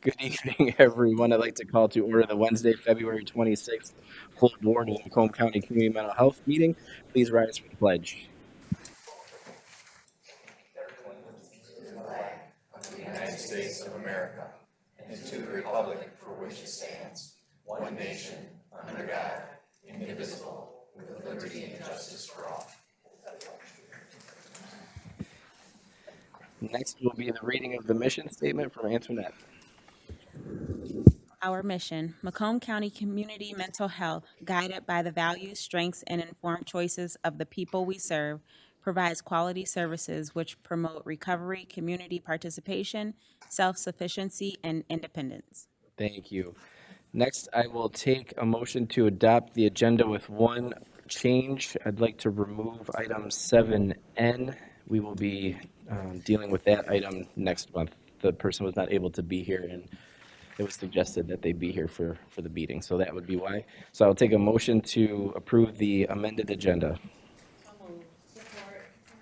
Good evening, everyone. I'd like to call to order the Wednesday, February 26th, full board of the Macomb County Community Mental Health meeting. Please rise for the pledge. United States of America, and to the republic for which it stands, one nation, under God, indivisible, with liberty and justice for all. Next will be the reading of the mission statement from Antoinette. Our mission, Macomb County Community Mental Health, guided by the values, strengths, and informed choices of the people we serve, provides quality services which promote recovery, community participation, self-sufficiency, and independence. Thank you. Next, I will take a motion to adopt the agenda with one change. I'd like to remove item 7N. We will be dealing with that item next month. The person was not able to be here, and it was suggested that they be here for the meeting, so that would be why. So I'll take a motion to approve the amended agenda.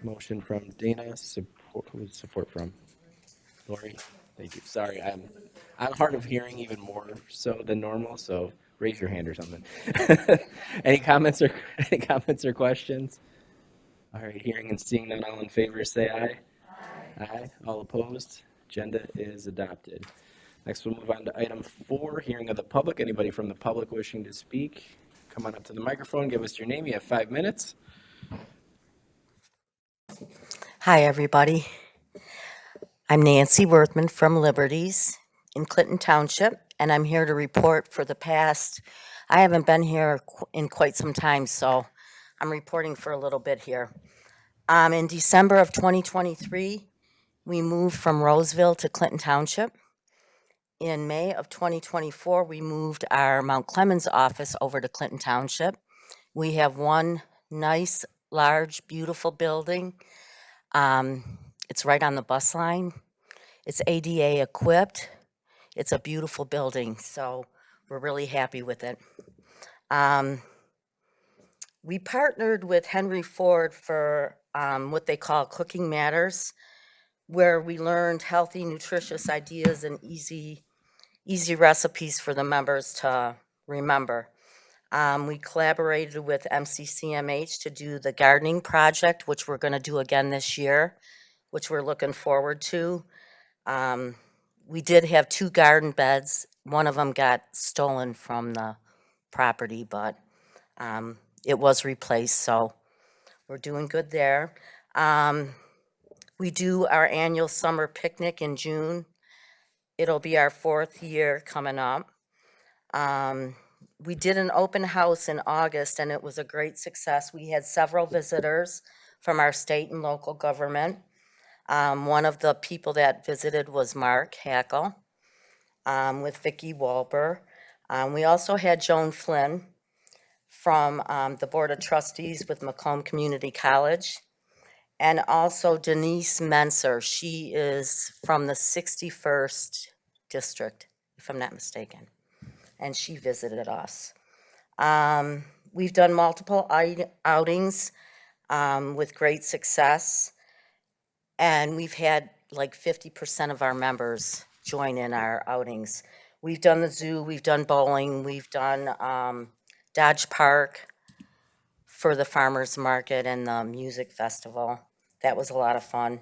Motion from Dana, support, who's support from? Lori? Thank you. Sorry, I'm hard of hearing even more so than normal, so raise your hand or something. Any comments or questions? All right, hearing and seeing none, all in favor say aye. Aye. All opposed? Agenda is adopted. Next, we'll move on to item 4, hearing of the public. Anybody from the public wishing to speak, come on up to the microphone, give us your name. You have 5 minutes. Hi, everybody. I'm Nancy Worthman from Liberties in Clinton Township, and I'm here to report for the past, I haven't been here in quite some time, so I'm reporting for a little bit here. In December of 2023, we moved from Roseville to Clinton Township. In May of 2024, we moved our Mount Clemens office over to Clinton Township. We have one nice, large, beautiful building. It's right on the bus line. It's ADA equipped. It's a beautiful building, so we're really happy with it. We partnered with Henry Ford for what they call Cooking Matters, where we learned healthy, nutritious ideas and easy recipes for the members to remember. We collaborated with CMH to do the gardening project, which we're going to do again this year, which we're looking forward to. We did have 2 garden beds. One of them got stolen from the property, but it was replaced, so we're doing good there. We do our annual summer picnic in June. It'll be our 4th year coming up. We did an open house in August, and it was a great success. We had several visitors from our state and local government. One of the people that visited was Mark Hackle with Vicki Walber. We also had Joan Flynn from the Board of Trustees with Macomb Community College, and also Denise Menser. She is from the 61st District, if I'm not mistaken, and she visited us. We've done multiple outings with great success, and we've had like 50% of our members join in our outings. We've done the zoo, we've done bowling, we've done Dodge Park for the farmers market and the music festival. That was a lot of fun.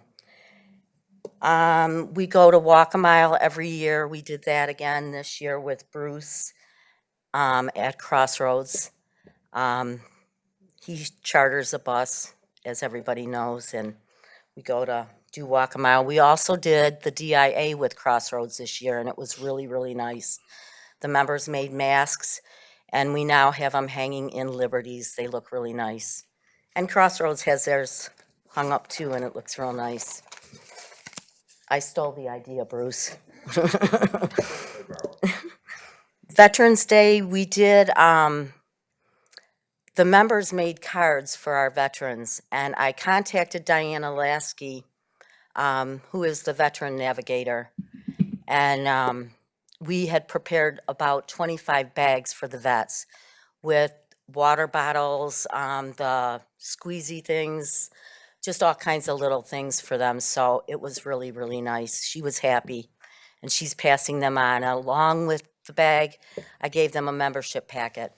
We go to Walk a Mile every year. We did that again this year with Bruce at Crossroads. He charters a bus, as everybody knows, and we go to do Walk a Mile. We also did the DIA with Crossroads this year, and it was really, really nice. The members made masks, and we now have them hanging in Liberties. They look really nice. And Crossroads has theirs hung up too, and it looks real nice. I stole the idea, Bruce. Veterans Day, we did, the members made cards for our veterans, and I contacted Diana Lasky, who is the veteran navigator, and we had prepared about 25 bags for the vets with water bottles, the squeezy things, just all kinds of little things for them. So it was really, really nice. She was happy, and she's passing them on. Along with the bag, I gave them a membership packet.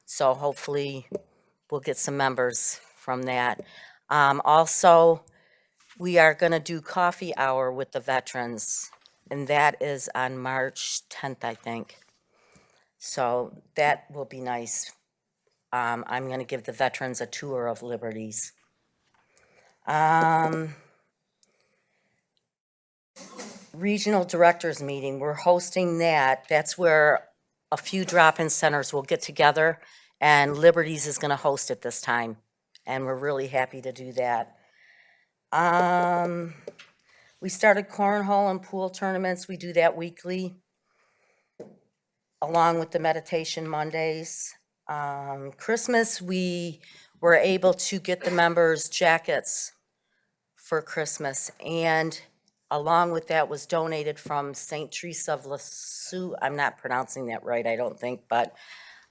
So hopefully we'll get some members from that. Also, we are going to do coffee hour with the veterans, and that is on March 10th, I think. So that will be nice. I'm going to give the veterans a tour of Liberties. Regional Directors Meeting, we're hosting that. That's where a few drop-in centers will get together, and Liberties is going to host it this time, and we're really happy to do that. We started cornhole and pool tournaments. We do that weekly, along with the meditation Mondays. Christmas, we were able to get the members jackets for Christmas, and along with that was donated from St. Teresa of Lisieux. I'm not pronouncing that right, I don't think, but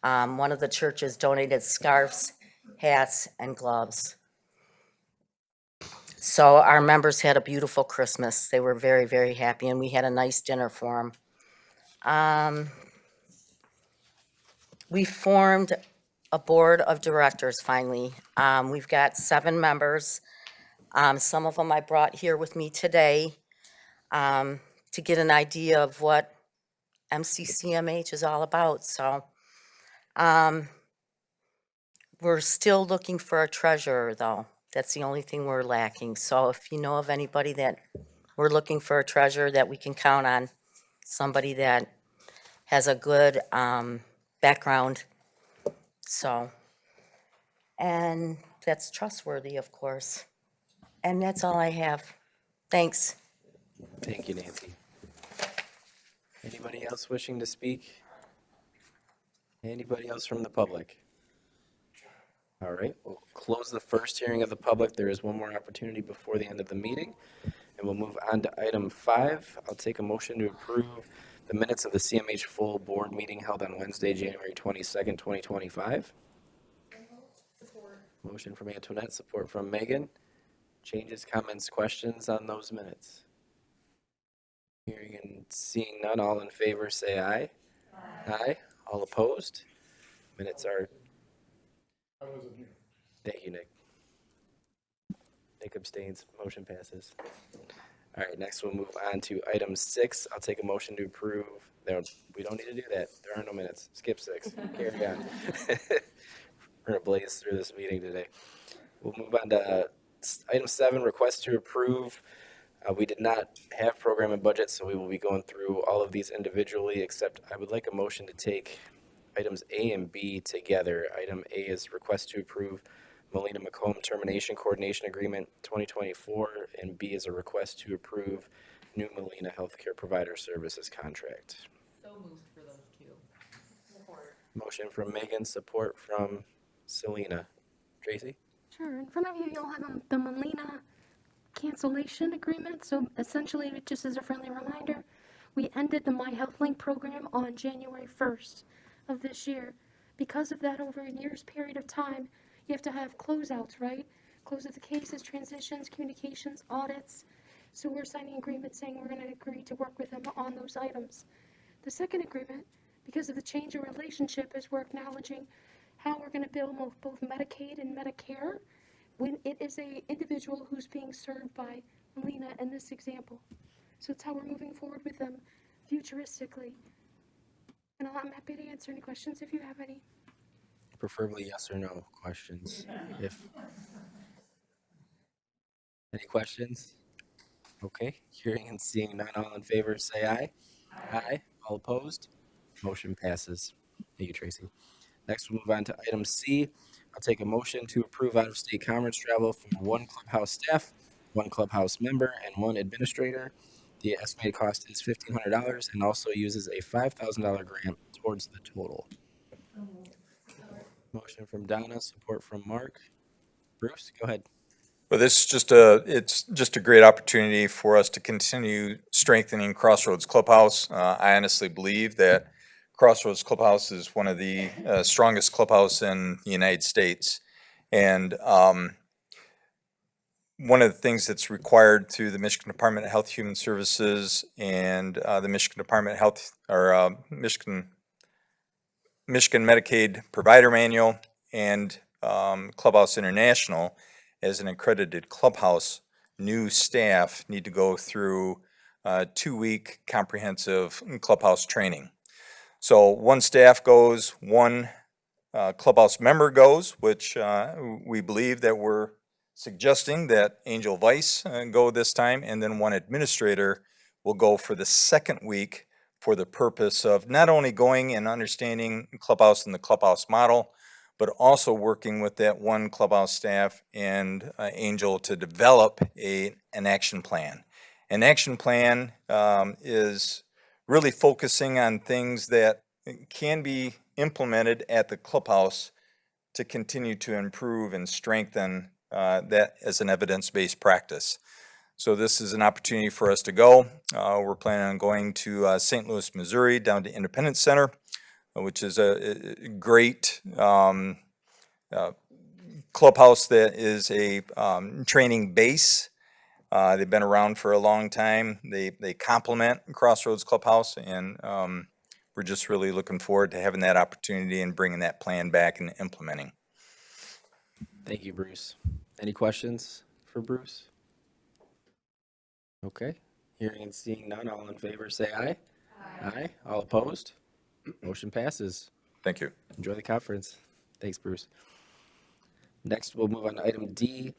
one of the churches donated scarves, hats, and gloves. So our members had a beautiful Christmas. They were very, very happy, and we had a nice dinner for them. We formed a board of directors finally. We've got 7 members. Some of them I brought here with me today to get an idea of what CMH is all about. So we're still looking for a treasurer, though. That's the only thing we're lacking. So if you know of anybody that we're looking for a treasurer that we can count on, somebody that has a good background. So, and that's trustworthy, of course. And that's all I have. Thanks. Thank you, Nancy. Anybody else wishing to speak? Anybody else from the public? All right, we'll close the first hearing of the public. There is one more opportunity before the end of the meeting, and we'll move on to item 5. I'll take a motion to approve the minutes of the CMH full board meeting held on Wednesday, January 22nd, 2025. Motion from Antoinette, support from Megan. Changes, comments, questions on those minutes? Hearing and seeing none, all in favor say aye. Aye. All opposed? Minutes are. I wasn't here. Thank you, Nick. Nick abstains. Motion passes. All right, next we'll move on to item 6. I'll take a motion to approve. No, we don't need to do that. There are no minutes. Skip 6. Carry on. We're going to blaze through this meeting today. We'll move on to item 7, request to approve. We did not have program and budget, so we will be going through all of these individually, except I would like a motion to take items A and B together. Item A is request to approve Melina Macomb Termination Coordination Agreement 2024, and B is a request to approve new Melina Healthcare Provider Services contract. So moved for those 2. Support. Motion from Megan, support from Selena. Tracy? Sure. In front of you, you'll have the Molina cancellation agreement. So essentially, it just as a friendly reminder, we ended the My Health Link program on January 1st of this year. Because of that, over a year's period of time, you have to have closeouts, right? Close of the cases, transitions, communications, audits. So we're signing agreements saying we're going to agree to work with them on those items. The second agreement, because of the change in relationship, is we're acknowledging how we're going to bill both Medicaid and Medicare when it is a individual who's being served by Melina in this example. So it's how we're moving forward with them futuristically. And I'm happy to answer any questions if you have any. Preferably yes or no questions. If any questions? Okay, hearing and seeing none, all in favor say aye. Aye. All opposed? Motion passes. Thank you, Tracy. Next, we'll move on to item C. I'll take a motion to approve out-of-state conference travel for 1 clubhouse staff, 1 clubhouse member, and 1 administrator. The estimated cost is $1,500 and also uses a $5,000 grant towards the total. Motion from Donna, support from Mark. Bruce, go ahead. But this is it's just a great opportunity for us to continue strengthening Crossroads Clubhouse. I honestly believe that Crossroads Clubhouse is one of the strongest clubhouse in the United States. And one of the things that's required through the Michigan Department of Health and Human Services and the Michigan Department of Health, or Michigan Medicaid Provider Manual and Clubhouse International, as an accredited clubhouse, new staff need to go through 2-week comprehensive clubhouse training. So one staff goes, one clubhouse member goes, which we believe that we're suggesting that Angel Weiss go this time, and then one administrator will go for the second week for the purpose of not only going and understanding clubhouse and the clubhouse model, but also working with that one clubhouse staff and Angel to develop an action plan. An action plan is really focusing on things that can be implemented at the clubhouse to continue to improve and strengthen that as an evidence-based practice. So this is an opportunity for us to go. We're planning on going to St. Louis, Missouri, down to Independence Center, which is a great clubhouse that is a training base. They've been around for a long time. They complement Crossroads Clubhouse, and we're just really looking forward to having that opportunity and bringing that plan back and implementing. Thank you, Bruce. Any questions for Bruce? Okay, hearing and seeing none, all in favor say aye. Aye. All opposed? Motion passes. Thank you. Enjoy the conference. Thanks, Bruce. Next, we'll move on to item D.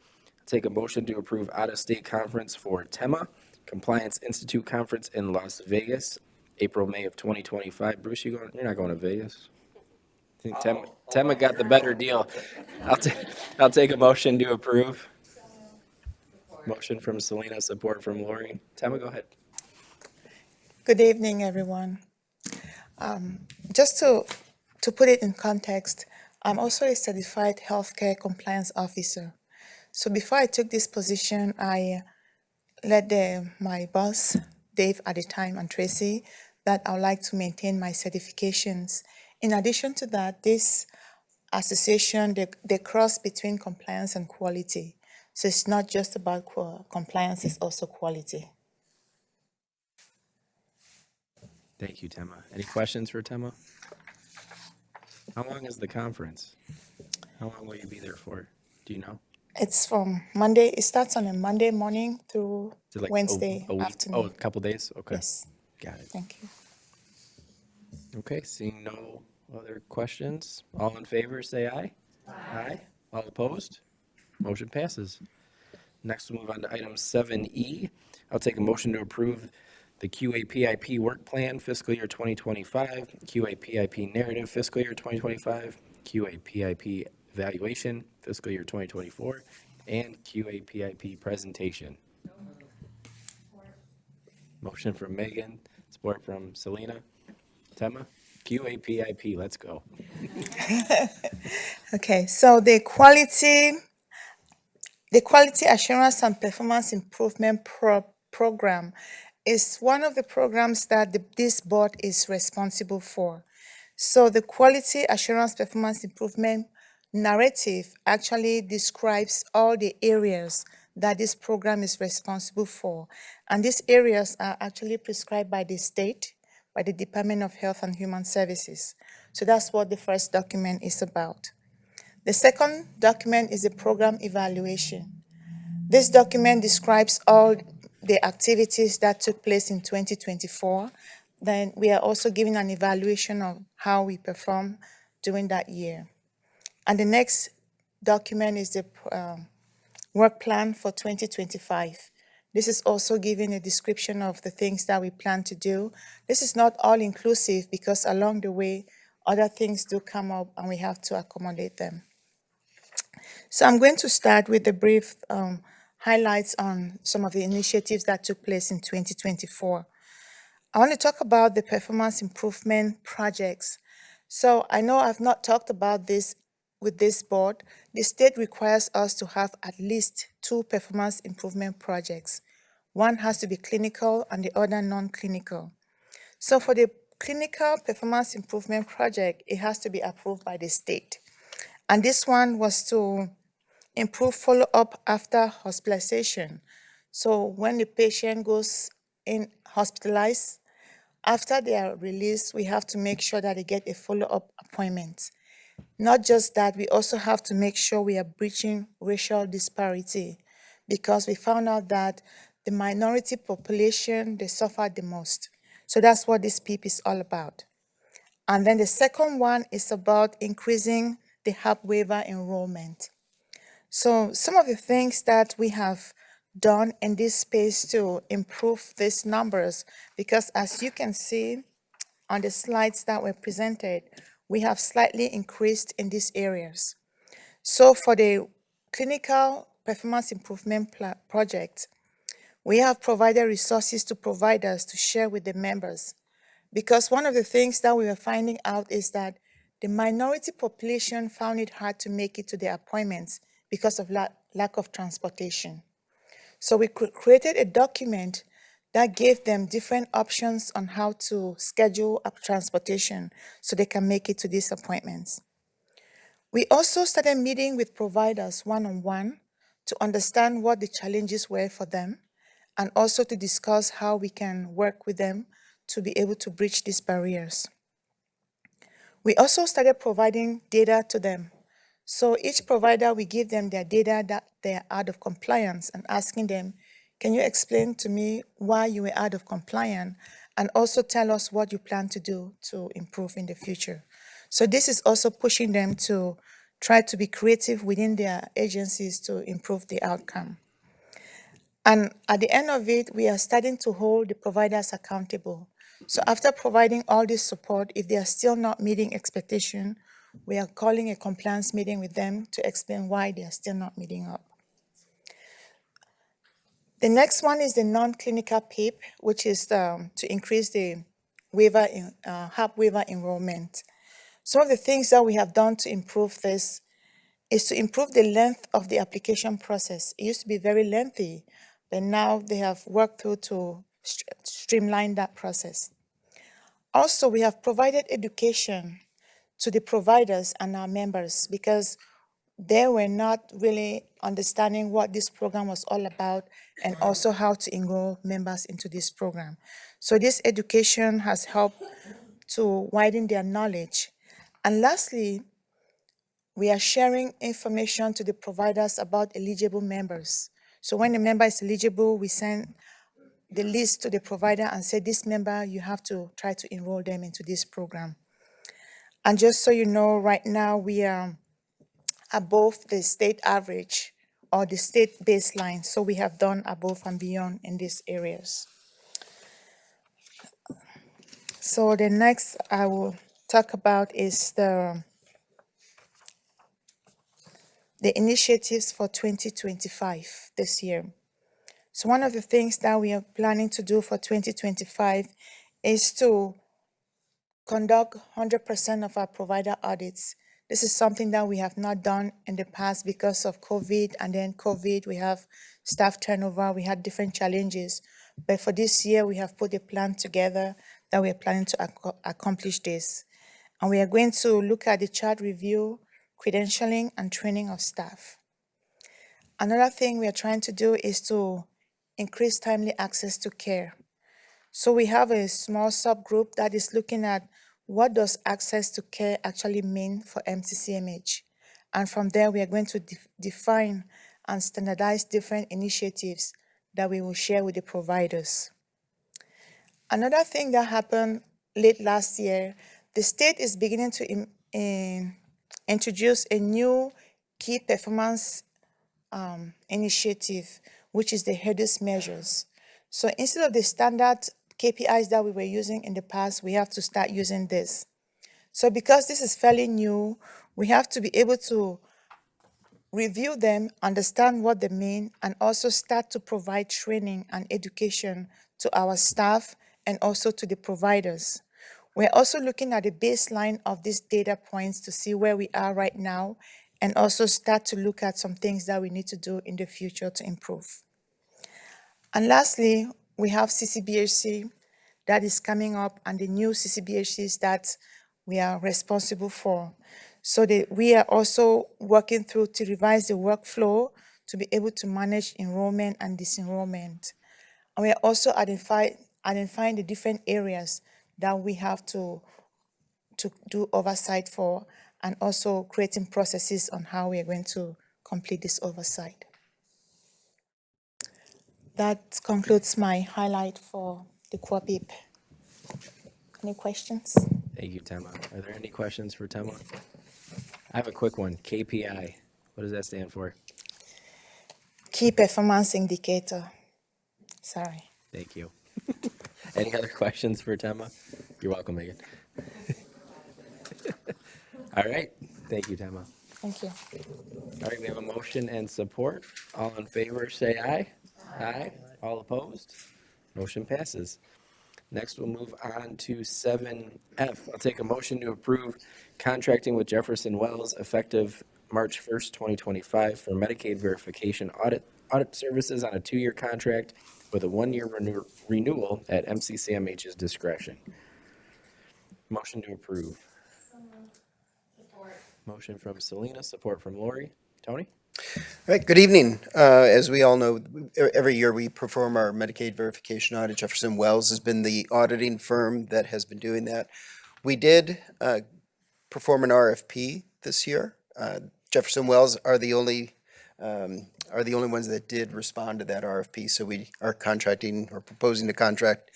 Take a motion to approve out-of-state conference for TEMA, Compliance Institute Conference in Las Vegas, April, May of 2025. Bruce, you're not going to Vegas? I think TEMA got the better deal. I'll take a motion to approve. Motion from Selena, support from Lori. TEMA, go ahead. Good evening, everyone. Just to put it in context, I'm also a certified healthcare compliance officer. So before I took this position, I led my boss, Dave at the time, and Tracy, that I would like to maintain my certifications. In addition to that, this association, they cross between compliance and quality. So it's not just about compliance, it's also quality. Thank you, Tema. Any questions for Tema? How long is the conference? How long will you be there for? Do you know? It's from Monday, it starts on a Monday morning through Is it like Wednesday a week? afternoon. Oh, a couple days? Okay. Yes, Got it. thank you. Okay, seeing no other questions, all in favor, say aye. Aye. All opposed? Motion passes. Next, we'll move on to item 7E. I'll take a motion to approve the QAPIP work plan fiscal year 2025, QAPIP narrative fiscal year 2025, QAPIP evaluation fiscal year 2024, and QAPIP presentation. Motion from Megan, support from Selena. Tema, QAPIP, let's go. Okay, so the quality assurance and performance improvement program is one of the programs that this board is responsible for. So the quality assurance performance improvement narrative actually describes all the areas that this program is responsible for. And these areas are actually prescribed by the state, by the Department of Health and Human Services. So that's what the first document is about. The second document is the program evaluation. This document describes all the activities that took place in 2024. Then we are also giving an evaluation of how we perform during that year. And the next document is the work plan for 2025. This is also giving a description of the things that we plan to do. This is not all inclusive because along the way, other things do come up and we have to accommodate them. So I'm going to start with the brief highlights on some of the initiatives that took place in 2024. I want to talk about the performance improvement projects. So I know I've not talked about this with this board. The state requires us to have at least 2 performance improvement projects. One has to be clinical and the other non-clinical. So for the clinical performance improvement project, it has to be approved by the state. And this one was to improve follow-up after hospitalization. So when the patient goes in hospitalized, after they are released, we have to make sure that they get a follow-up appointment. Not just that, we also have to make sure we are breaching racial disparity because we found out that the minority population, they suffered the most. So that's what this PEEP is all about. And then the second one is about increasing the HAP waiver enrollment. So some of the things that we have done in this space to improve these numbers, because as you can see on the slides that were presented, we have slightly increased in these areas. So for the clinical performance improvement project, we have provided resources to providers to share with the members. Because one of the things that we were finding out is that the minority population found it hard to make it to their appointments because of lack of transportation. So we created a document that gave them different options on how to schedule up transportation so they can make it to these appointments. We also started meeting with providers one-on-one to understand what the challenges were for them and also to discuss how we can work with them to be able to breach these barriers. We also started providing data to them. So each provider, we give them their data that they are out of compliance and asking them, can you explain to me why you were out of compliance and also tell us what you plan to do to improve in the future. So this is also pushing them to try to be creative within their agencies to improve the outcome. And at the end of it, we are starting to hold the providers accountable. So after providing all this support, if they are still not meeting expectation, we are calling a compliance meeting with them to explain why they are still not meeting up. The next one is the non-clinical PEEP, which is to increase the waiver HAP waiver enrollment. Some of the things that we have done to improve this is to improve the length of the application process. It used to be very lengthy, but now they have worked through to streamline that process. Also, we have provided education to the providers and our members because they were not really understanding what this program was all about and also how to enroll members into this program. So this education has helped to widen their knowledge. And lastly, we are sharing information to the providers about eligible members. So when a member is eligible, we send the list to the provider and say, this member, you have to try to enroll them into this program. And just so you know, right now we are above the state average or the state baseline. So we have done above and beyond in these areas. So the next I will talk about is the initiatives for 2025 this year. So one of the things that we are planning to do for 2025 is to conduct 100% of our provider audits. This is something that we have not done in the past because of COVID, and then COVID, we have staff turnover, we had different challenges. But for this year, we have put a plan together that we are planning to accomplish this. And we are going to look at the chart review, credentialing, and training of staff. Another thing we are trying to do is to increase timely access to care. So we have a small subgroup that is looking at what does access to care actually mean for MTCMH. And from there, we are going to define and standardize different initiatives that we will share with the providers. Another thing that happened late last year, the state is beginning to introduce a new key performance initiative, which is the HEDIS measures. So instead of the standard KPIs that we were using in the past, we have to start using this. So because this is fairly new, we have to be able to review them, understand what they mean, and also start to provide training and education to our staff and also to the providers. We're also looking at the baseline of these data points to see where we are right now and also start to look at some things that we need to do in the future to improve. And lastly, we have CCBHC that is coming up and the new CCBHCs that we are responsible for. So we are also working through to revise the workflow to be able to manage enrollment and disenrollment. And we are also identifying the different areas that we have to do oversight for, and also creating processes on how we are going to complete this oversight. That concludes my highlight for the QUAPIP. Any questions? Thank you, Tema. Are there any questions for Tema? I have a quick one. KPI. What does that stand for? Key performance indicator. Sorry. Thank you. Any other questions for Tema? You're welcome, Megan. All right. Thank you, Tema. Thank you. All right, we have a motion and support. All in favor, say aye. Aye. All opposed? Motion passes. Next, we'll move on to 7F. I'll take a motion to approve contracting with Jefferson Wells effective March 1st, 2025 for Medicaid verification audit services on a 2-year contract with a 1-year renewal at MCCMH's discretion. Motion to approve. Motion from Selena, support from Lori. Tony? All right, good evening. As we all know, every year we perform our Medicaid verification audit. Jefferson Wells has been the auditing firm that has been doing that. We did perform an RFP this year. Jefferson Wells are the only ones that did respond to that RFP, so we are contracting or proposing to contract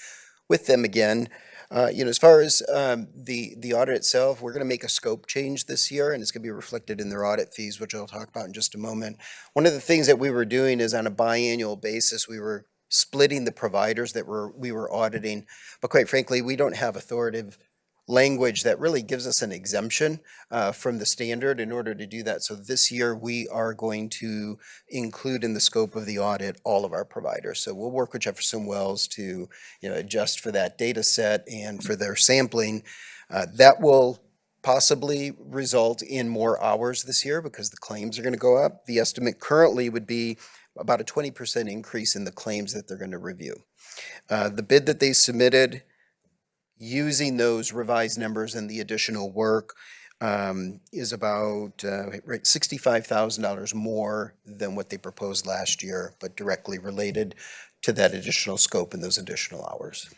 with them again. As far as the audit itself, we're going to make a scope change this year, and it's going to be reflected in their audit fees, which I'll talk about in just a moment. One of the things that we were doing is on a biannual basis, we were splitting the providers that we were auditing, but quite frankly, we don't have authoritative language that really gives us an exemption from the standard in order to do that. So this year, we are going to include in the scope of the audit all of our providers. So we'll work with Jefferson Wells to adjust for that data set and for their sampling. That will possibly result in more hours this year because the claims are going to go up. The estimate currently would be about a 20% increase in the claims that they're going to review. The bid that they submitted using those revised numbers and the additional work is about $65,000 more than what they proposed last year, but directly related to that additional scope and those additional hours.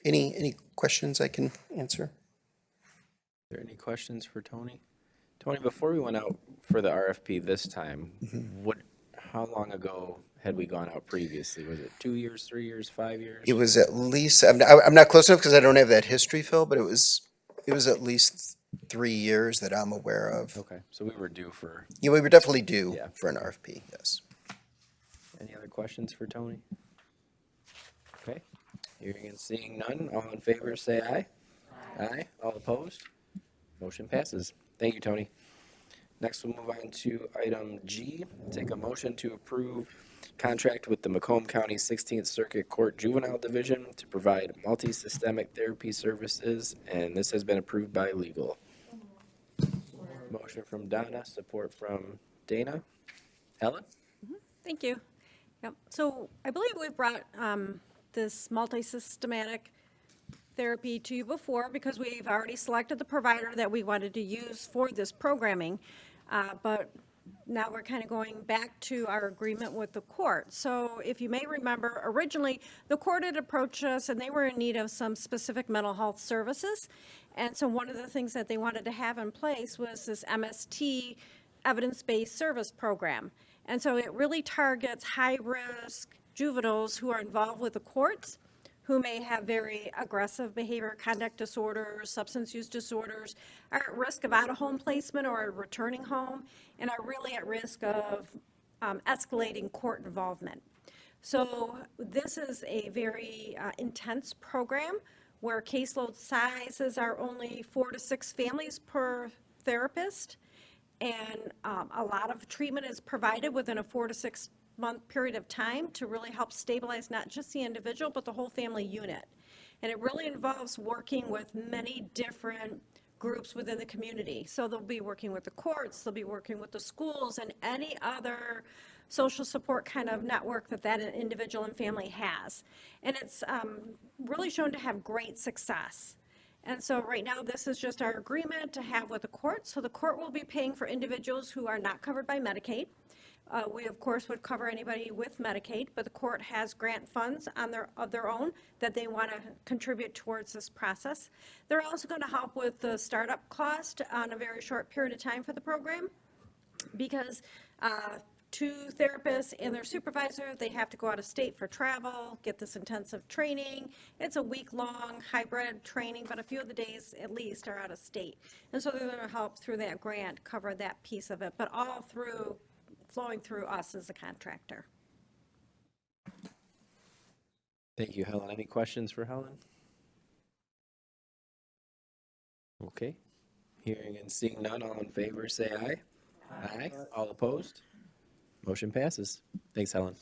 Any questions I can answer? Are there any questions for Tony? Tony, before we went out for the RFP this time, how long ago had we gone out previously? Was it 2 years, 3 years, 5 years? It was at least, I'm not close enough because I don't have that history, Phil, but it was at least 3 years that I'm aware of. Okay, so we were due for. Yeah, we were definitely due Yeah. for an RFP, yes. Any other questions for Tony? Okay, hearing and seeing none, all in favor say aye. Aye. All opposed? Motion passes. Thank you, Tony. Next, we'll move on to item G. Take a motion to approve contract with the Macomb County 16th Circuit Court Juvenile Division to provide multi-systemic therapy services, and this has been approved by legal. Motion from Donna, support from Dana. Helen? Thank you. Yep. So I believe we brought this multi-systematic therapy to you before because we've already selected the provider that we wanted to use for this programming. But now we're kind of going back to our agreement with the court. So if you may remember, originally the court had approached us and they were in need of some specific mental health services. And so one of the things that they wanted to have in place was this MST evidence-based service program. And so it really targets high-risk juveniles who are involved with the courts, who may have very aggressive behavior, conduct disorders, substance use disorders, are at risk of out-of-home placement or returning home, and are really at risk of escalating court involvement. So this is a very intense program where caseload sizes are only 4 to 6 families per therapist, and a lot of treatment is provided within a 4 to 6 month period of time to really help stabilize not just the individual, but the whole family unit. And it really involves working with many different groups within the community. So they'll be working with the courts, they'll be working with the schools, and any other social support kind of network that individual and family has. And it's really shown to have great success. And so right now, this is just our agreement to have with the court. So the court will be paying for individuals who are not covered by Medicaid. We, of course, would cover anybody with Medicaid, but the court has grant funds of their own that they want to contribute towards this process. They're also going to help with the startup cost on a very short period of time for the program, because two therapists and their supervisor, they have to go out of state for travel, get this intensive training. It's a week-long hybrid training, but a few of the days at least are out of state. And so they're going to help through that grant cover that piece of it, but all through flowing through us as a contractor. Thank you, Helen. Any questions for Helen? Okay. Hearing and seeing none, all in favor, say aye. Aye. All opposed? Motion passes. Thanks, Helen.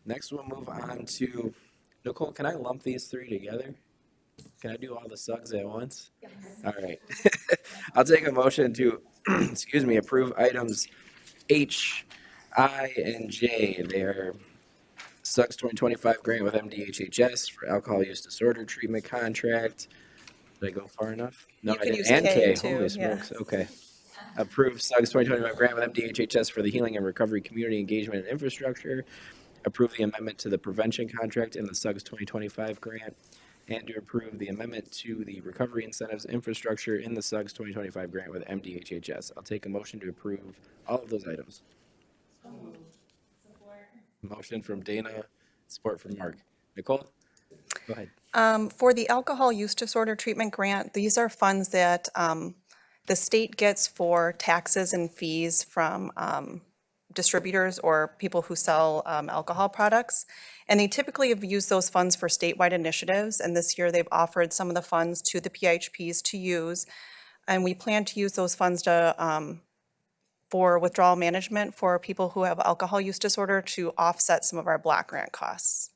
Next, we'll move on to, Nicole, can I lump these three together? Can I do all the SUGs at once? Yes. All right. I'll take a motion to, excuse me, approve items H, I, and J. They are SUGS 2025 grant with MDHHS for alcohol use disorder treatment contract. Did I go far enough? No, You I could didn't. use And K K. too, Holy yeah. smokes. Okay. Approve SUGS 2025 grant with MDHHS for the healing and recovery community engagement and infrastructure. Approve the amendment to the prevention contract in the SUGS 2025 grant. And to approve the amendment to the recovery incentives infrastructure in the SUGS 2025 grant with MDHHS. I'll take a motion to approve all of those items. Motion from Dana, support from Mark. Nicole, go ahead. For the alcohol use disorder treatment grant, these are funds that the state gets for taxes and fees from distributors or people who sell alcohol products. And they typically have used those funds for statewide initiatives. And this year they've offered some of the funds to the PHPs to use. And we plan to use those funds to for withdrawal management for people who have alcohol use disorder to offset some of our block grant costs.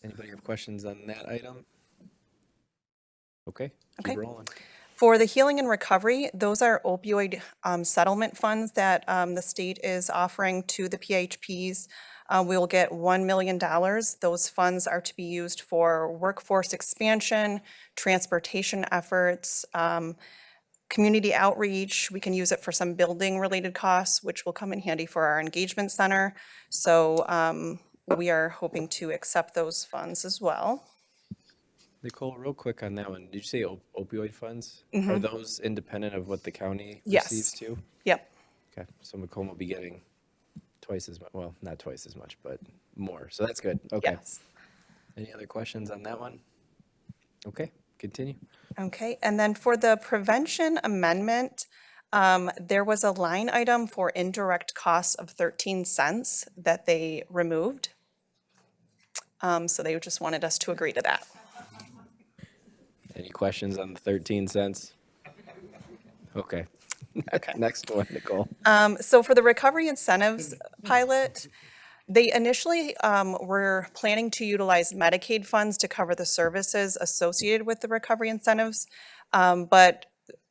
Anybody have questions on that item? Okay, Okay. keep rolling. For the healing and recovery, those are opioid settlement funds that the state is offering to the PHPs. We will get $1 million. Those funds are to be used for workforce expansion, transportation efforts, community outreach. We can use it for some building-related costs, which will come in handy for our engagement center. So we are hoping to accept those funds as well. Nicole, real quick on that one, did you say opioid funds? Are those independent of what the county Yes. receives too? Yep. Okay, so Macomb will be getting twice as much, well, not twice as much, but more, so that's good, okay. Yes. Any other questions on that one? Okay, continue. Okay, and then for the prevention amendment, there was a line item for indirect costs of 13 cents that they removed. So they just wanted us to agree to that. Any questions on the 13 cents? Okay. Okay. Next one, Nicole. So for the recovery incentives pilot, they initially were planning to utilize Medicaid funds to cover the services associated with the recovery incentives. But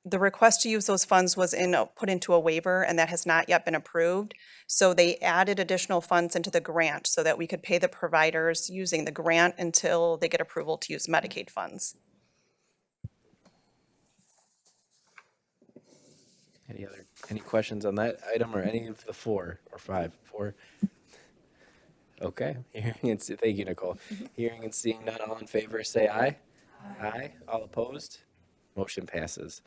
the request to use those funds was put into a waiver, and that has not yet been approved. So they added additional funds into the grant so that we could pay the providers using the grant until they get approval to use Medicaid funds. Any questions on that item or any of the four or five? Four? Okay, thank you, Nicole. Hearing and seeing none, all in favor, say aye. Aye. All opposed? Motion passes.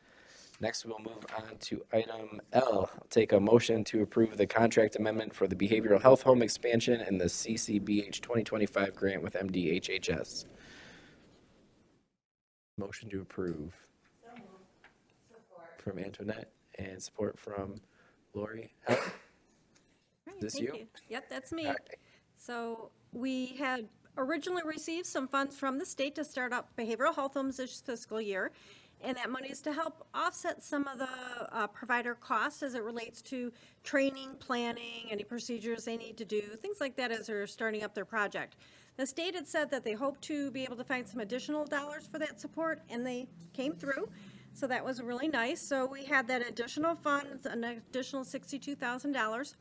Next, we'll move on to item L. I'll take a motion to approve the contract amendment for the behavioral health home expansion and the CCBH 2025 grant with MDHHS. Motion to approve. From Antoinette and support from Lori. All right, This thank you? Yep, that's me. All right. So we had originally received some funds from the state to start up behavioral health homes this fiscal year. And that money is to help offset some of the provider costs as it relates to training, planning, any procedures they need to do, things like that as they're starting up their project. The state had said that they hope to be able to find some additional dollars for that support, and they came through. So that was really nice. So we had that additional funds, an additional $62,000.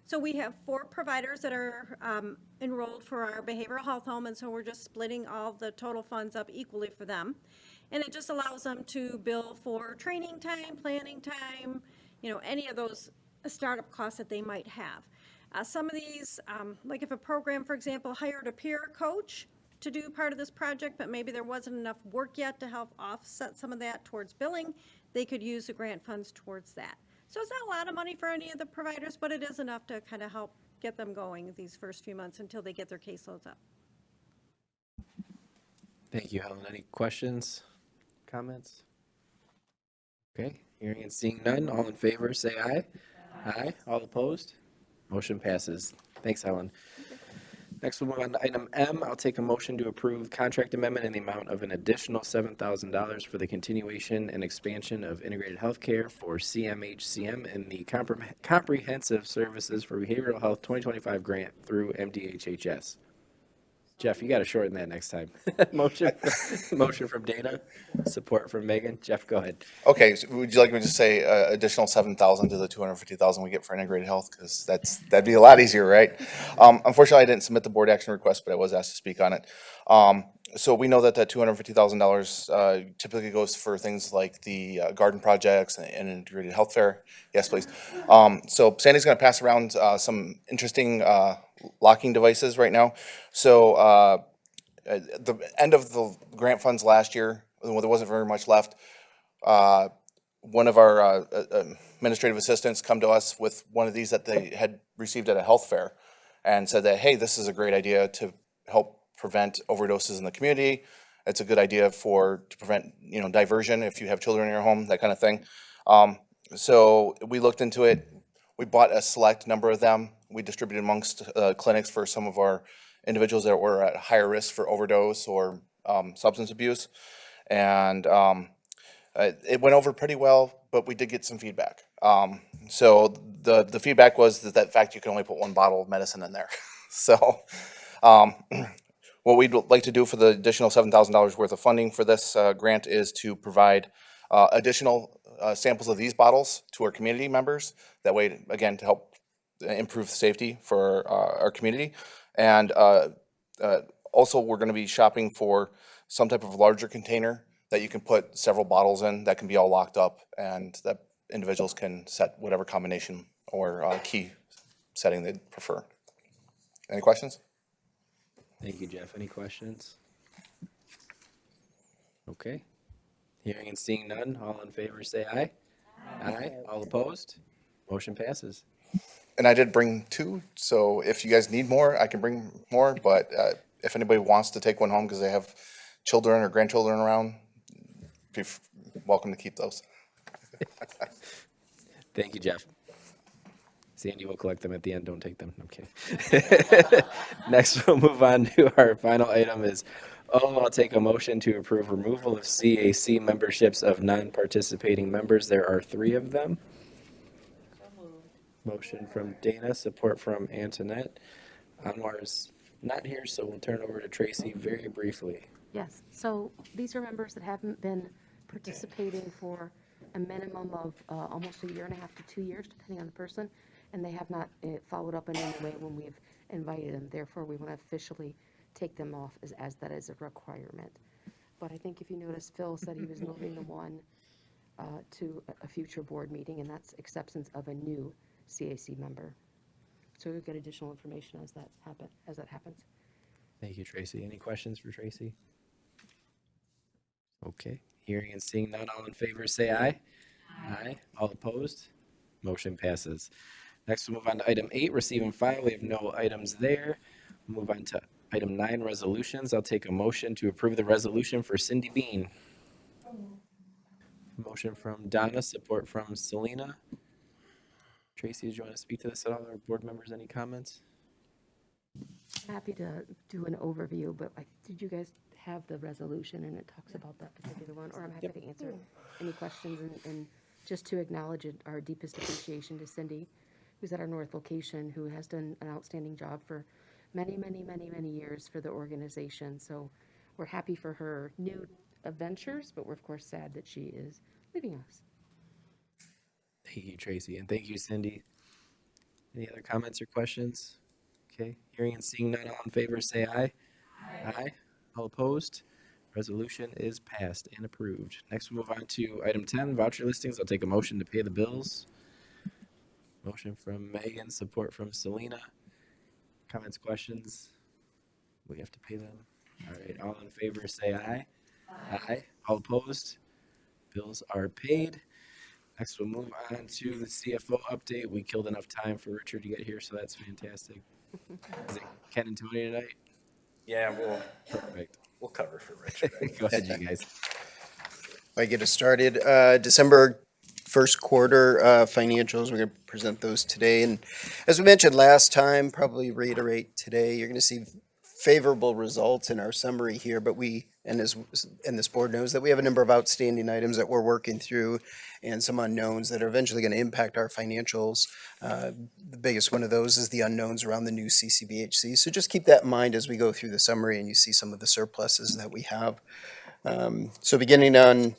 So we have 4 providers that are enrolled for our behavioral health home, and so we're just splitting all the total funds up equally for them. And it just allows them to bill for training time, planning time, any of those startup costs that they might have. Some of these, like if a program, for example, hired a peer coach to do part of this project, but maybe there wasn't enough work yet to help offset some of that towards billing, they could use the grant funds towards that. So it's not a lot of money for any of the providers, but it is enough to kind of help get them going these first few months until they get their caseloads up. Thank you, Helen. Any questions, comments? Okay, hearing and seeing none, all in favor, say aye. Aye. All opposed? Motion passes. Thanks, Helen. Next, we'll move on to item M. I'll take a motion to approve contract amendment in the amount of an additional $7,000 for the continuation and expansion of integrated healthcare for CMHCM in the Comprehensive Services for Behavioral Health 2025 grant through MDHHS. Jeff, you got to shorten that next time. Motion from Dana, support from Megan. Jeff, go ahead. Okay, so would you like me to say additional 7,000 to the 250,000 we get for integrated health? Because that'd be a lot easier, right? Unfortunately, I didn't submit the board action request, but I was asked to speak on it. So we know that $250,000 typically goes for things like the garden projects and integrated health fair. Yes, please. So Sandy's going to pass around some interesting locking devices right now. So at the end of the grant funds last year, when there wasn't very much left, one of our administrative assistants come to us with one of these that they had received at a health fair and said that, hey, this is a great idea to help prevent overdoses in the community. It's a good idea to prevent, diversion if you have children in your home, that kind of thing. So we looked into it. We bought a select number of them. We distributed amongst clinics for some of our individuals that were at higher risk for overdose or substance abuse. And it went over pretty well, but we did get some feedback. So the feedback was that fact you can only put one bottle of medicine in there. So what we'd like to do for the additional $7,000 worth of funding for this grant is to provide additional samples of these bottles to our community members. That way, again, to help improve safety for our community. And also, we're going to be shopping for some type of larger container that you can put several bottles in that can be all locked up and that individuals can set whatever combination or key setting they prefer. Any questions? Thank you, Jeff. Any questions? Okay. Hearing and seeing none, all in favor say aye. Aye. All opposed? Motion passes. And I did bring 2, so if you guys need more, I can bring more, but if anybody wants to take one home because they have children or grandchildren around, be welcome to keep those. Thank you, Jeff. Sandy will collect them at the end. Don't take them. Okay. Next, we'll move on to our final item is, I'll take a motion to approve removal of CAC memberships of non-participating members. There are 3 of them. Motion from Dana, support from Antoinette. Anwar's not here, so we'll turn over to Tracy very briefly. Yes, so these are members that haven't been participating for a minimum of almost a year and a half to 2 years, depending on the person, and they have not followed up in any way when we've invited them. Therefore, we want to officially take them off as that is a requirement. But I think if you notice, Phil said he was moving the one to a future board meeting, and that's acceptance of a new CAC member. So we'll get additional information as that happens. Thank you, Tracy. Any questions for Tracy? Okay. Hearing and seeing none, all in favor say aye. Aye. All opposed? Motion passes. Next, we'll move on to item 8, receive and file. We have no items there. We'll move on to item 9, resolutions. I'll take a motion to approve the resolution for Cindy Bean. Motion from Donna, support from Selena. Tracy, did you want to speak to this at all? Or board members, any comments? Happy to do an overview, but did you guys have the resolution and it talks about that particular one? Or I'm happy to answer any questions and just to acknowledge our deepest appreciation to Cindy, who's at our North location, who has done an outstanding job for many, many, many, many years for the organization. So we're happy for her new adventures, but we're of course sad that she is leaving us. Thank you, Tracy, and thank you, Cindy. Any other comments or questions? Okay, hearing and seeing none, all in favor say aye. Aye. All opposed? Resolution is passed and approved. Next, we'll move on to item 10, voucher listings. I'll take a motion to pay the bills. Motion from Megan, support from Selena. Comments, questions? We have to pay them. All right, all in favor say aye. Aye. All opposed? Bills are paid. Next, we'll move on to the CFO update. We killed enough time for Richard to get here, so that's fantastic. Is it Ken and Tony tonight? Yeah, Perfect. we'll cover for Richard. Go ahead, you guys. I get us started. December first quarter financials, we're going to present those today. And as we mentioned last time, probably reiterate today, you're going to see favorable results in our summary here, but and this board knows that we have a number of outstanding items that we're working through and some unknowns that are eventually going to impact our financials. The biggest one of those is the unknowns around the new CCBHC. So just keep that in mind as we go through the summary and you see some of the surpluses that we have. So beginning on,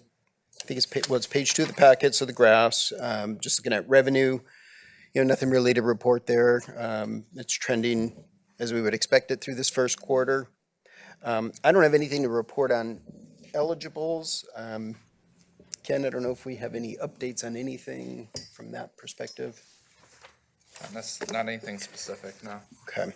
I think it's page 2 of the packet, so the graphs, just looking at revenue, nothing really to report there. It's trending as we would expect it through this first quarter. I don't have anything to report on eligibles. Ken, I don't know if we have any updates on anything from that perspective. Not anything specific, no. Okay.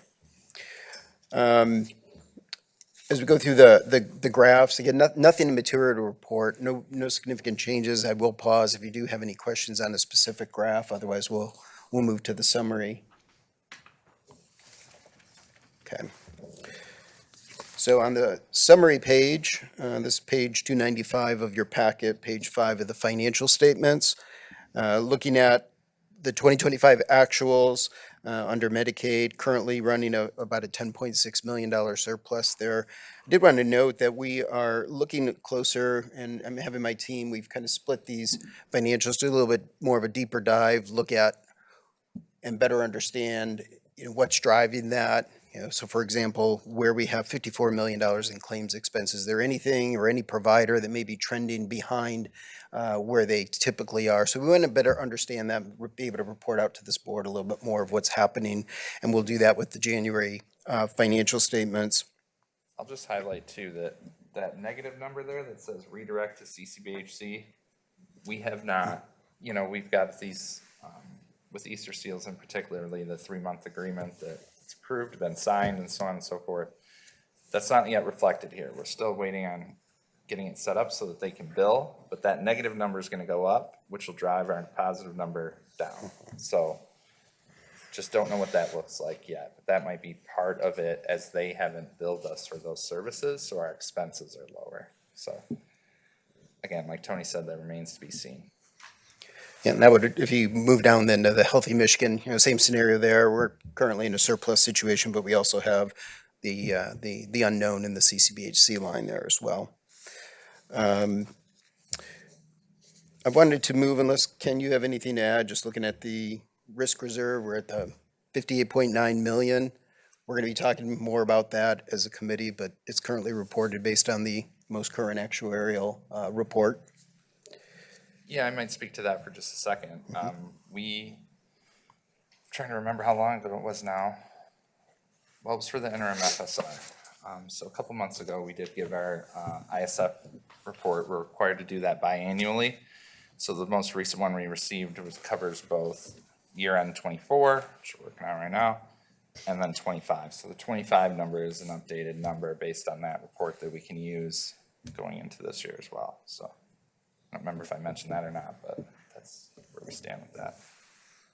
As we go through the graphs, again, nothing material to report, no significant changes. I will pause if you do have any questions on a specific graph, otherwise we'll move to the summary. Okay. So on the summary page, this is page 295 of your packet, page 5 of the financial statements, looking at the 2025 actuals under Medicaid, currently running about a $10.6 million surplus there. I did want to note that we are looking closer, and I'm having my team, we've kind of split these financials to a little bit more of a deeper dive, look at and better understand what's driving that. So for example, where we have $54 million in claims expenses, is there anything or any provider that may be trending behind where they typically are? So we want to better understand that, be able to report out to this board a little bit more of what's happening, and we'll do that with the January financial statements. I'll just highlight too that negative number there that says redirect to CCBHC, we have not, we've got these, with Easter Seals in particularly, the 3-month agreement that it's approved, been signed, and so on and so forth. That's not yet reflected here. We're still waiting on getting it set up so that they can bill, but that negative number is gonna go up, which will drive our positive number down. So just don't know what that looks like yet, but that might be part of it as they haven't billed us for those services, so our expenses are lower. So again, like Tony said, that remains to be seen. Yeah, and that would, if you move down then to the Healthy Michigan, same scenario there. We're currently in a surplus situation, but we also have the unknown in the CCBHC line there as well. I wanted to move, unless, Ken, you have anything to add, just looking at the risk reserve, we're at the 58.9 million. We're going to be talking more about that as a committee, but it's currently reported based on the most current actuarial report. Yeah, I might speak to that for just a second. Trying to remember how long ago it was now. Well, it was for the interim FSR. So a couple months ago, we did give our ISF report. We're required to do that biannually. So the most recent one we received covers both year-end 24, which we're working on right now, and then 25. So the 25 number is an updated number based on that report that we can use going into this year as well. So I don't remember if I mentioned that or not, but that's where we stand with that.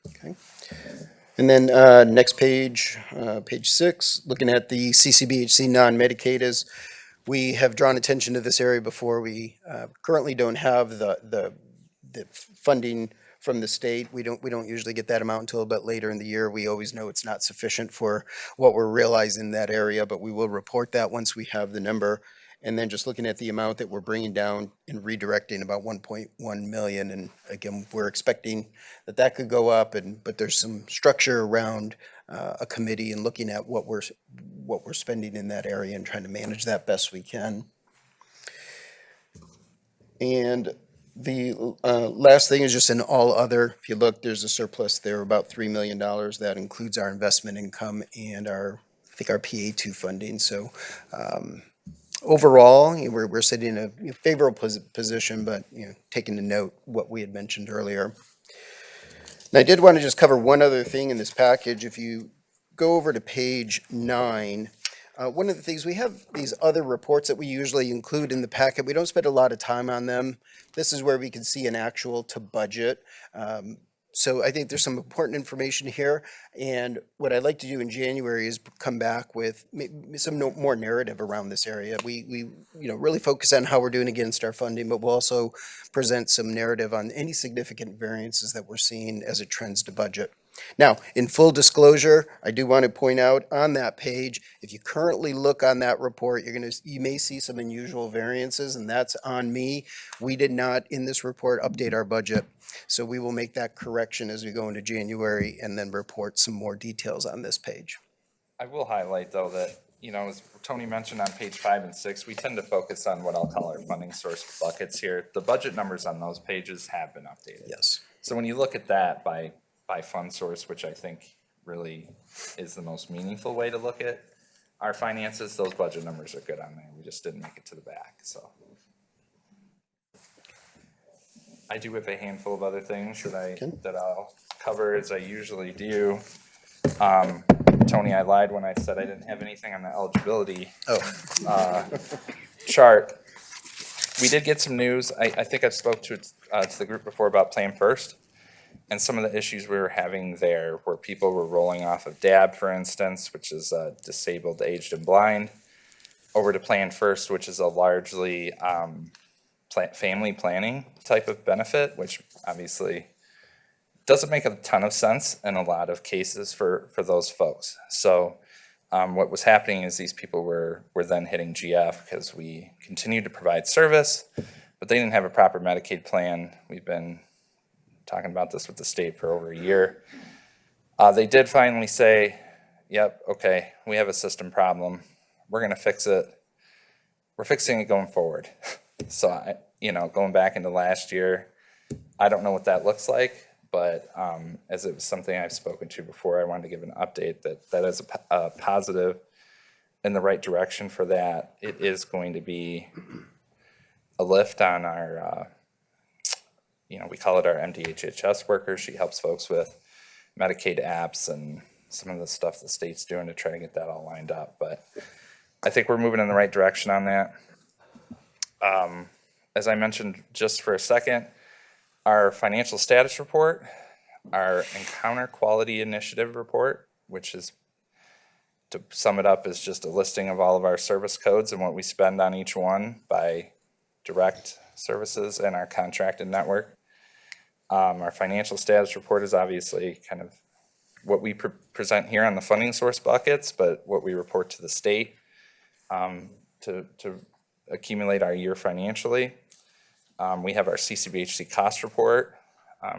Okay. And then next page, page 6, looking at the CCBHC non-Medicaid, is we have drawn attention to this area before. We currently don't have the funding from the state. We don't usually get that amount until a bit later in the year. We always know it's not sufficient for what we're realizing in that area, but we will report that once we have the number. And then just looking at the amount that we're bringing down and redirecting, about 1.1 million. And again, we're expecting that could go up, but there's some structure around a committee and looking at what we're spending in that area and trying to manage that best we can. And The last thing is just an all other. If you look, there's a surplus there, about $3 million. That includes our investment income and I think our PA2 funding. So overall, we're sitting in a favorable position, but taking to note what we had mentioned earlier. And I did want to just cover one other thing in this package. If you go over to page 9, one of the things, we have these other reports that we usually include in the packet. We don't spend a lot of time on them. This is where we can see an actual to budget. So I think there's some important information here. And what I'd like to do in January is come back with some more narrative around this area. We really focus on how we're doing against our funding, but we'll also present some narrative on any significant variances that we're seeing as it trends to budget. Now, in full disclosure, I do want to point out on that page, if you currently look on that report, you may see some unusual variances, and that's on me. We did not, in this report, update our budget. So we will make that correction as we go into January and then report some more details on this page. I will highlight, though, that, as Tony mentioned on page 5 and 6, we tend to focus on what I'll call our funding source buckets here. The budget numbers on those pages have been updated. Yes. So when you look at that by fund source, which I think really is the most meaningful way to look at our finances, those budget numbers are good on there. We just didn't make it to the back, so. I do have a handful of other things that I'll cover as I usually do. Tony, I lied when I said I didn't have anything on the eligibility chart. We did get some news. I think I spoke to the group before about Plan First. And some of the issues we were having there where people were rolling off of DAB, for instance, which is disabled, aged, and blind, over to Plan First, which is a largely family planning type of benefit, which obviously doesn't make a ton of sense in a lot of cases for those folks. So what was happening is these people were then hitting GF because we continued to provide service, but they didn't have a proper Medicaid plan. We've been talking about this with the state for over a year. They did finally say, yep, okay, we have a system problem. We're going to fix it. We're fixing it going forward. So, going back into last year, I don't know what that looks like, but as it was something I've spoken to before, I wanted to give an update that is a positive in the right direction for that. It is going to be a lift on our we call it our MDHHS worker. She helps folks with Medicaid apps and some of the stuff the state's doing to try to get that all lined up. But I think we're moving in the right direction on that. As I mentioned just for a second, our financial status report, our Encounter Quality Initiative report, which is, to sum it up, is just a listing of all of our service codes and what we spend on each one by direct services and our contracted network. Our financial status report is obviously kind of what we present here on the funding source buckets, but what we report to the state to accumulate our year financially. We have our CCBHC cost report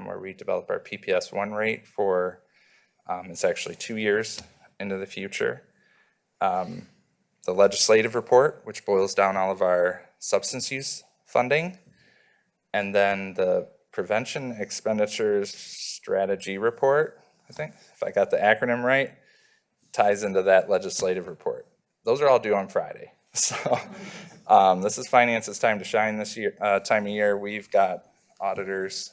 where we develop our PPS 1 rate for, it's actually 2 years into the future. The legislative report, which boils down all of our substance use funding. And then the Prevention Expenditures Strategy Report, I think, if I got the acronym right, ties into that legislative report. Those are all due on Friday. So this is finance's time to shine this year, time of year. We've got auditors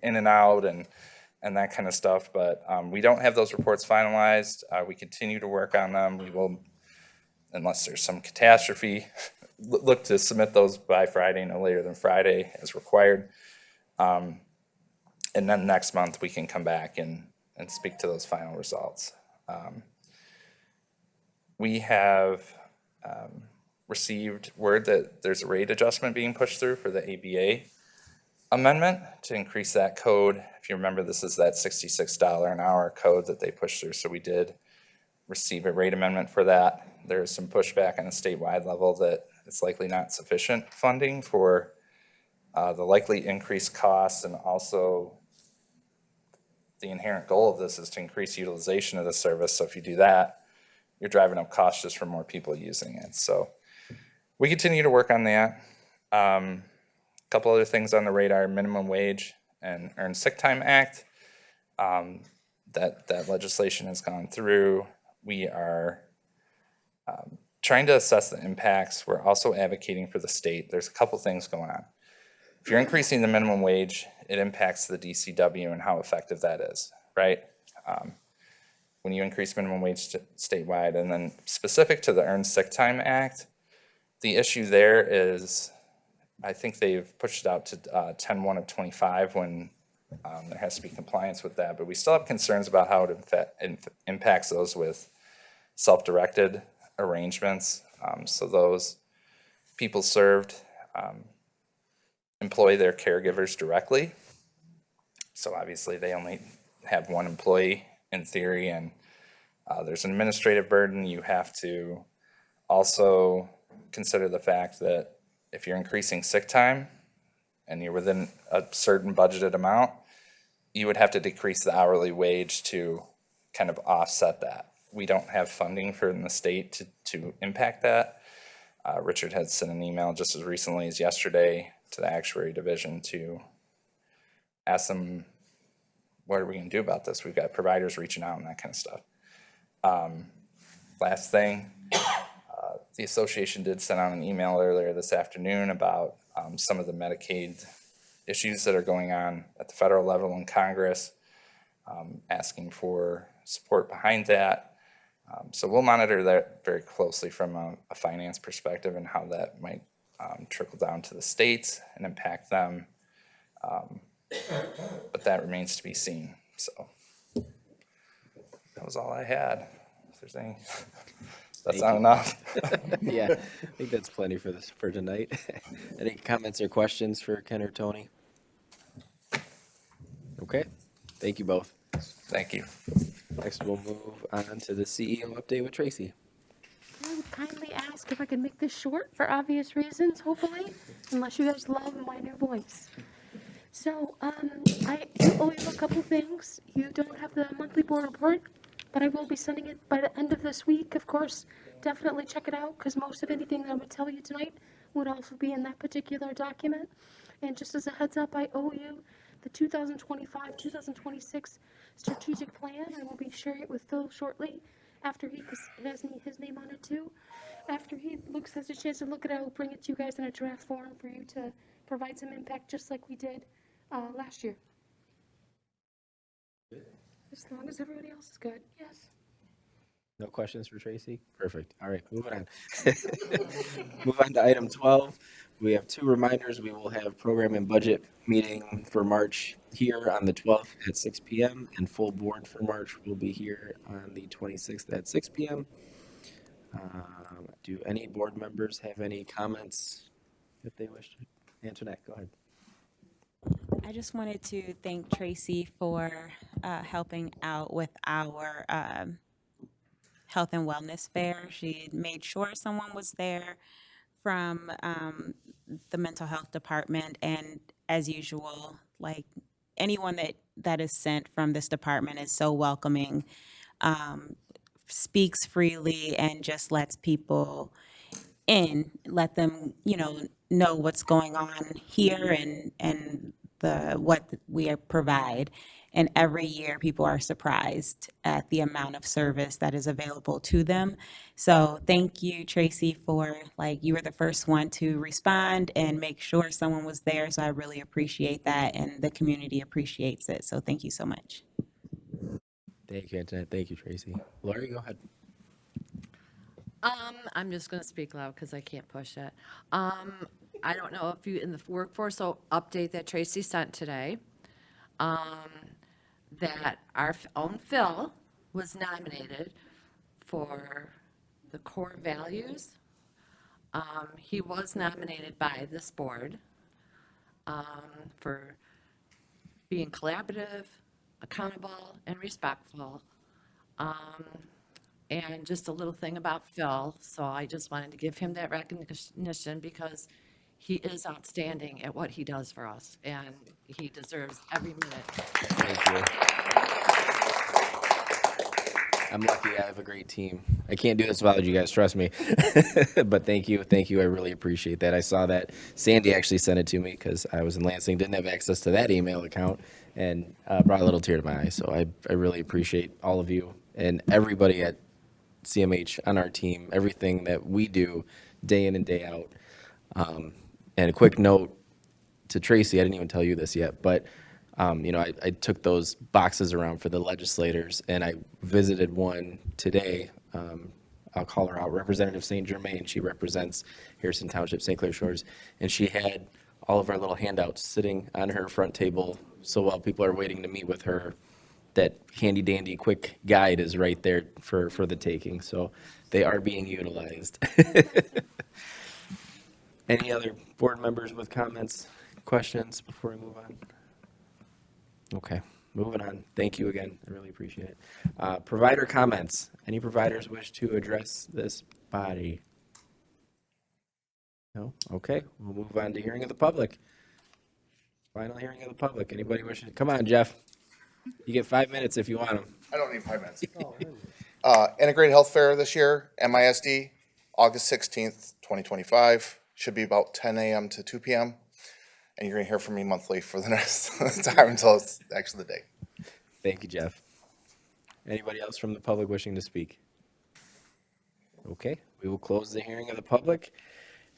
in and out and that kind of stuff, but we don't have those reports finalized. We continue to work on them. We will, unless there's some catastrophe, look to submit those by Friday, no later than Friday as required. And then next month we can come back and speak to those final results. We have received word that there's a rate adjustment being pushed through for the ABA amendment to increase that code. If you remember, this is that $66 an hour code that they pushed through. So we did receive a rate amendment for that. There's some pushback on a statewide level that it's likely not sufficient funding for the likely increased costs, and also the inherent goal of this is to increase utilization of the service. So if you do that, you're driving up costs just for more people using it. So we continue to work on that. A couple other things on the radar: minimum wage and earned sick time act. That legislation has gone through. We are trying to assess the impacts. We're also advocating for the state. There's a couple things going on. If you're increasing the minimum wage, it impacts the DCW and how effective that is, right? When you increase minimum wage statewide, and then specific to the Earned Sick Time Act, the issue there is, I think they've pushed it out to 10/1 of 25 when there has to be compliance with that, but we still have concerns about how it impacts those with self-directed arrangements. So those people served employ their caregivers directly. So obviously they only have one employee in theory, and there's an administrative burden. You have to also consider the fact that if you're increasing sick time and you're within a certain budgeted amount, you would have to decrease the hourly wage to kind of offset that. We don't have funding from the state to impact that. Richard had sent an email just as recently as yesterday to the actuary division to ask them, what are we going to do about this? We've got providers reaching out and that kind of stuff. Last thing, the association did send out an email earlier this afternoon about some of the Medicaid issues that are going on at the federal level in Congress, asking for support behind that. So we'll monitor that very closely from a finance perspective and how that might trickle down to the states and impact them. But that remains to be seen. So that was all I had. If there's any, that's not enough. Yeah, I think that's plenty for tonight. Any comments or questions for Ken or Tony? Okay, thank you both. Thank you. Next, we'll move on to the CEO update with Tracy. I would kindly ask if I could make this short for obvious reasons, hopefully, unless you guys love my new voice. So, I do owe you a couple things. You don't have the monthly board report, but I will be sending it by the end of this week. Of course, definitely check it out, because most of anything that I would tell you tonight would also be in that particular document. And just as a heads up, I owe you the 2025-2026 strategic plan. I will be sharing it with Phil shortly after because it has his name on it too. After he has a chance to look at it, I will bring it to you guys in a draft form for you to provide some impact, just like we did last year. As long as everybody else is good, yes. No questions for Tracy? Perfect. All right, moving on. Move on to item 12. We have two reminders. We will have program and budget meeting for March here on the 12th at 6 p.m. and full board for March will be here on the 26th at 6 p.m. Do any board members have any comments if they wish to? Antoinette, go ahead. I just wanted to thank Tracy for helping out with our health and wellness fair. She made sure someone was there from the mental health department, and as usual, like anyone that is sent from this department is so welcoming, speaks freely, and just lets people in, let them know what's going on here and what we provide. And every year people are surprised at the amount of service that is available to them. So thank you, Tracy, for you were the first one to respond and make sure someone was there. So I really appreciate that, and the community appreciates it. So thank you so much. Thank you, Antoinette. Thank you, Tracy. Lori, go ahead. I'm just gonna speak loud because I can't push it. I don't know if you in the workforce update that Tracy sent today, that our own Phil was nominated for the core values. He was nominated by this board for being collaborative, accountable, and respectful. And just a little thing about Phil, so I just wanted to give him that recognition because he is outstanding at what he does for us, and he deserves every minute. Thank you. I'm lucky I have a great team. I can't do this without you guys, trust me. But thank you. I really appreciate that. I saw that Sandy actually sent it to me because I was in Lansing, didn't have access to that email account, and brought a little tear to my eye. So I really appreciate all of you and everybody at CMH on our team, everything that we do day in and day out. And a quick note to Tracy, I didn't even tell you this yet, but I took those boxes around for the legislators, and I visited one today. I'll call her out, Representative St. Germain. She represents Harrison Township, St. Clair Shores, and she had all of our little handouts sitting on her front table. So while people are waiting to meet with her, that handy dandy quick guide is right there for the taking. So they are being utilized. Any other board members with comments, questions before we move on? Okay, moving on. Thank you again. I really appreciate it. Provider comments. Any providers wish to address this body? No? Okay, we'll move on to hearing of the public. Final hearing of the public. Anybody wishing? Come on, Jeff. You get 5 minutes if you want them. I don't need 5 minutes. Integrated Health Fair this year, MISD, August 16th, 2025. Should be about 10 a.m. to 2 p.m. And you're going to hear from me monthly for the rest of the time until it's actually the day. Thank you, Jeff. Anybody else from the public wishing to speak? Okay, we will close the hearing of the public,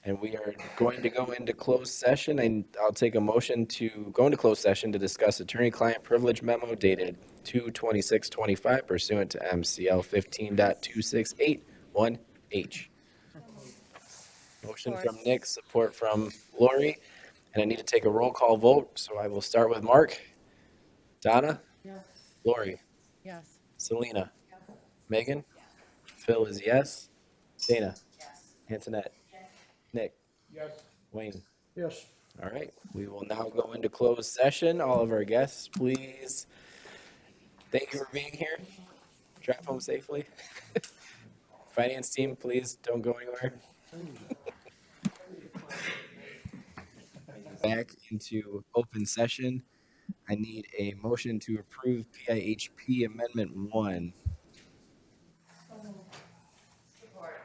and we are going to go into closed session, and I'll take a motion to go into closed session to discuss attorney-client privilege memo dated 2/26/25 pursuant to MCL 15.2681H. Motion from Nick, support from Lori, and I need to take a roll call vote, so I will start with Mark. Donna? Yes. Lori? Yes. Selena? Megan? Phil is yes. Dana? Antoinette? Nick? Yes. Wayne? Yes. All right, we will now go into closed session. All of our guests, please. Thank you for being here. Drive home safely. Finance team, please don't go anywhere. Back into open session. I need a motion to approve PIHP Amendment 1.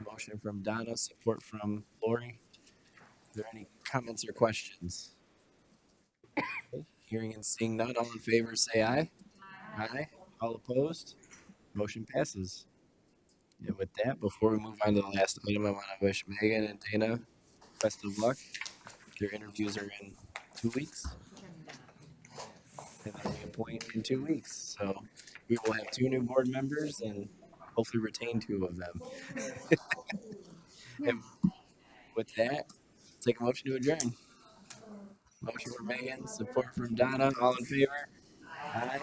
Motion from Donna, support from Lori. Are there any comments or questions? Okay, hearing and seeing none, all in favor say aye. Aye. All opposed? Motion passes. And with that, before we move on to the last item, I want to wish Megan and Dana best of luck. Their interviews are in 2 weeks. And then we appoint in 2 weeks. So we will have 2 new board members and hopefully retain 2 of them. And with that, take a motion to adjourn. Motion from Megan, support from Donna. All in favor? Aye.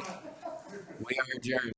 We are adjourned.